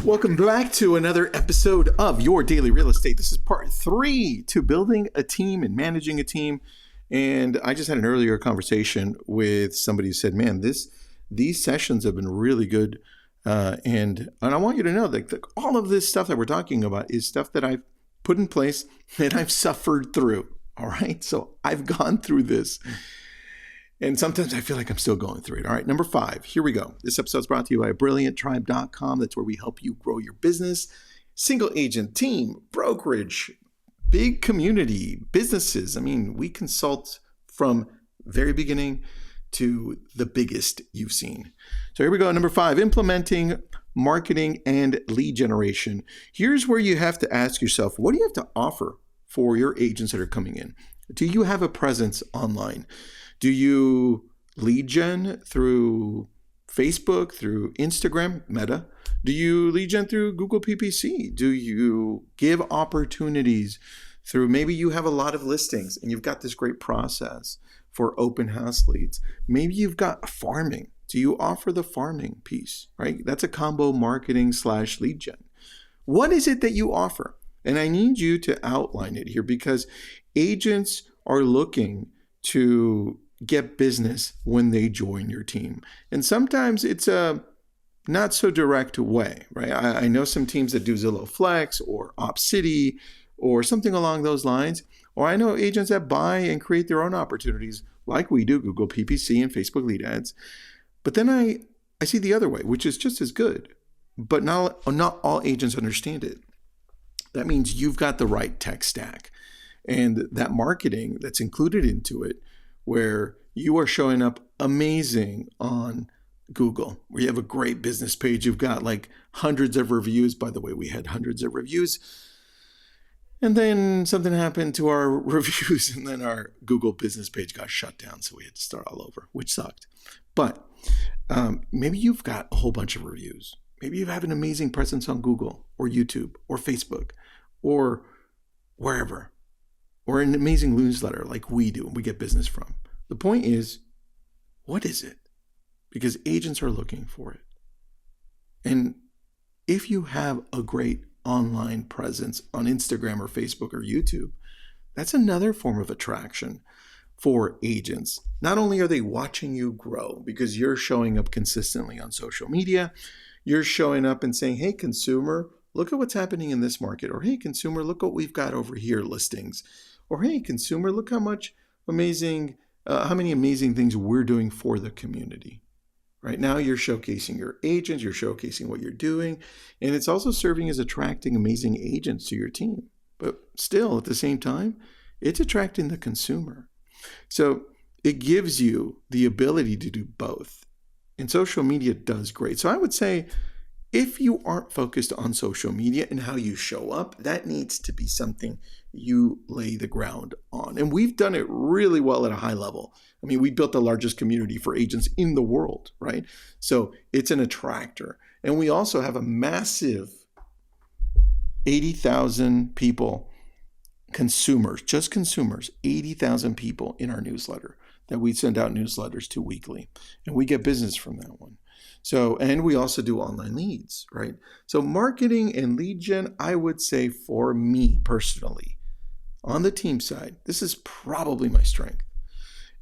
Welcome back to another episode of Your Daily Real Estate. This is part 3 to building a team and managing a team. And I just had an earlier conversation with somebody who said, man, these sessions have been really good. And I want you to know that all of this stuff that we're talking about is stuff that I've put in place and I've suffered through. All right. So I've gone through this. And sometimes I feel like I'm still going through it. All right, number 5, here we go. This episode is brought to you by BrilliantTribe.com. That's where we help you grow your business. Single agent, team, brokerage, big community, businesses. I mean, we consult from very beginning to the biggest you've seen. So here we go. Number 5, implementing marketing and lead generation. Here's where you have to ask yourself, what do you have to offer for your agents that are coming in? Do you have a presence online? Do you lead gen through Facebook, through Instagram, Meta? Do you lead gen through Google PPC? Do you give opportunities through, maybe you have a lot of listings and you've got this great process for open house leads. Maybe you've got farming. Do you offer the farming piece, right? That's a combo marketing / lead gen. What is it that you offer? And I need you to outline it here because agents are looking to get business when they join your team. And sometimes it's a not so direct way, right? I know some teams that do Zillow Flex or OpCity or something along those lines. Or I know agents that buy and create their own opportunities like we do, Google PPC and Facebook lead ads. But then I see the other way, which is just as good. But not all agents understand it. That means you've got the right tech stack. And that marketing that's included into it, where you are showing up amazing on Google, where you have a great business page. You've got like hundreds of reviews. By the way, we had hundreds of reviews. And then something happened to our reviews and then our Google business page got shut down. So we had to start all over, which sucked. But maybe you've got a whole bunch of reviews. Maybe you have an amazing presence on Google or YouTube or Facebook or wherever. Or an amazing newsletter like we do and we get business from. The point is, what is it? Because agents are looking for it. And if you have a great online presence on Instagram or Facebook or YouTube, that's another form of attraction for agents. Not only are they watching you grow because you're showing up consistently on social media, you're showing up and saying, hey, consumer, look at what's happening in this market. Or hey, consumer, look what we've got over here, listings. Or, hey, consumer, look how many amazing things we're doing for the community. Right now, you're showcasing your agents, you're showcasing what you're doing, and it's also serving as attracting amazing agents to your team. But still, at the same time, it's attracting the consumer. So it gives you the ability to do both. And social media does great. So I would say, if you aren't focused on social media and how you show up, that needs to be something you lay the ground on. And we've done it really well at a high level. I mean, we built the largest community for agents in the world, right? So it's an attractor. And we also have a massive 80,000 people, consumers, just consumers, 80,000 people in our newsletter that we send out newsletters to weekly. And we get business from that one. So, and we also do online leads, right? So marketing and lead gen, I would say for me personally, on the team side, this is probably my strength.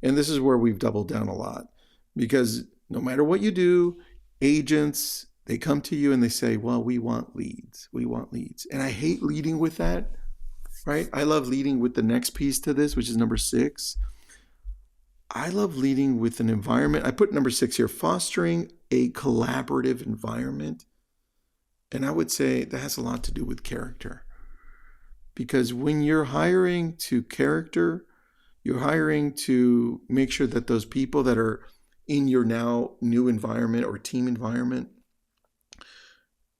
And this is where we've doubled down a lot because no matter what you do, agents, they come to you and they say, well, we want leads. We want leads. And I hate leading with that, right? I love leading with the next piece to this, which is number 6. I love leading with an environment. I put number 6 here, fostering a collaborative environment. And I would say that has a lot to do with character. Because when you're hiring to character, you're hiring to make sure that those people that are in your now new environment or team environment,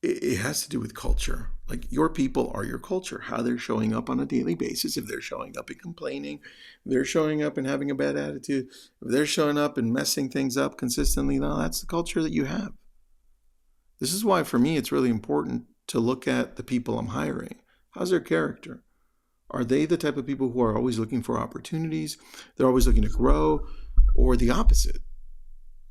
it has to do with culture. Like your people are your culture, how they're showing up on a daily basis. If they're showing up and complaining, if they're showing up and having a bad attitude, if they're showing up and messing things up consistently, no, that's the culture that you have. This is why for me, it's really important to look at the people I'm hiring. How's their character? Are they the type of people who are always looking for opportunities? They're always looking to grow, or the opposite?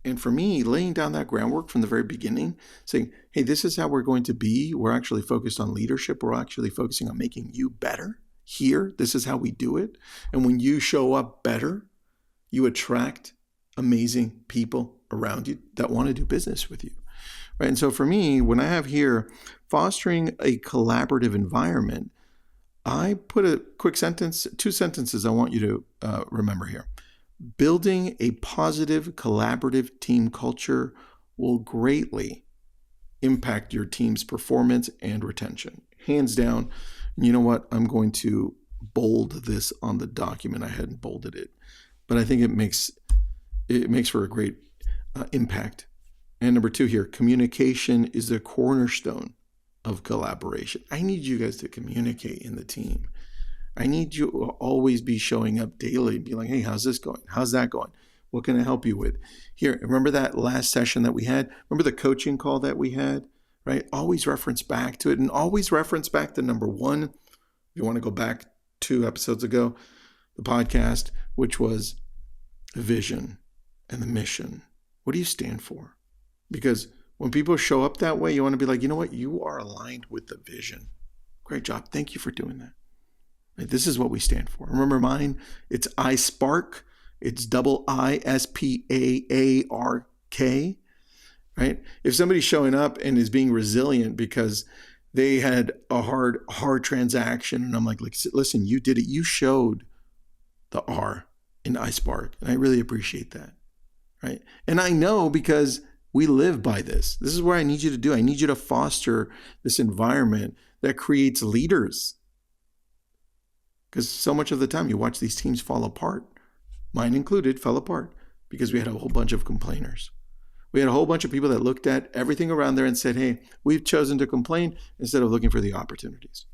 And for me, laying down that groundwork from the very beginning, saying, hey, this is how we're going to be. We're actually focused on leadership. We're actually focusing on making you better here. This is how we do it. And when you show up better, you attract amazing people around you that want to do business with you. Right? And so for me, when I have here fostering a collaborative environment, I put a quick sentence, 2 sentences I want you to remember here. Building a positive, collaborative team culture will greatly impact your team's performance and retention. Hands down. And you know what? I'm going to bold this on the document. I hadn't bolded it, but I think it makes for a great impact. And number 2 here, communication is the cornerstone of collaboration. I need you guys to communicate in the team. I need you to always be showing up daily and be like, hey, how's this going? How's that going? What can I help you with? Here, remember that last session that we had? Remember the coaching call that we had, right? Always reference back to it, and always reference back to number 1. If you want to go back 2 episodes ago, the podcast, which was the vision and the mission. What do you stand for? Because when people show up that way, you want to be like, you know what? You are aligned with the vision. Great job. Thank you for doing that. Right? This is what we stand for. Remember mine? It's iSpark. It's ISPAARK. Right? If somebody's showing up and is being resilient because they had a hard transaction, and I'm like, listen, you did it. You showed the R in iSpark, and I really appreciate that. Right? And I know because we live by this. This is what I need you to do. I need you to foster this environment that creates leaders. Because so much of the time you watch these teams fall apart, mine included, fell apart because we had a whole bunch of complainers. We had a whole bunch of people that looked at everything around there and said, hey, we've chosen to complain instead of looking for the opportunities.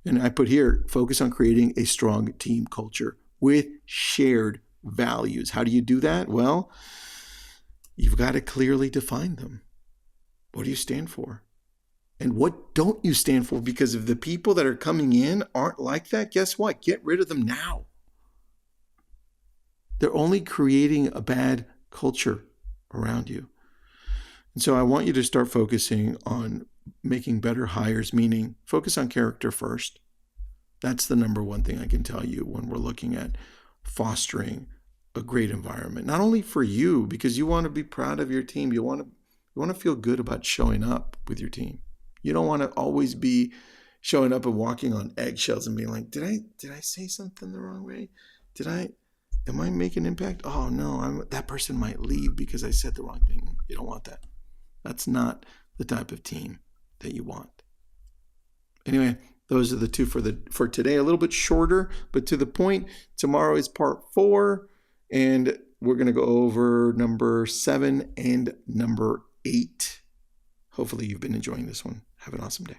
And I put here, focus on creating a strong team culture with shared values. How do you do that? Well, you've got to clearly define them. What do you stand for? And what don't you stand for? Because if the people that are coming in aren't like that, guess what? Get rid of them now. They're only creating a bad culture around you. And so I want you to start focusing on making better hires, meaning focus on character first. That's the number 1 thing I can tell you when we're looking at fostering a great environment. Not only for you, because you want to be proud of your team. You want to feel good about showing up with your team. You don't want to always be showing up and walking on eggshells and being like, did I say something the wrong way? Am I making an impact? Oh no, that person might leave because I said the wrong thing. You don't want that. That's not the type of team that you want. Anyway, those are the 2 for today. A little bit shorter, but to the point. Tomorrow is part 4, and we're going to go over number 7 and number 8. Hopefully you've been enjoying this one. Have an awesome day.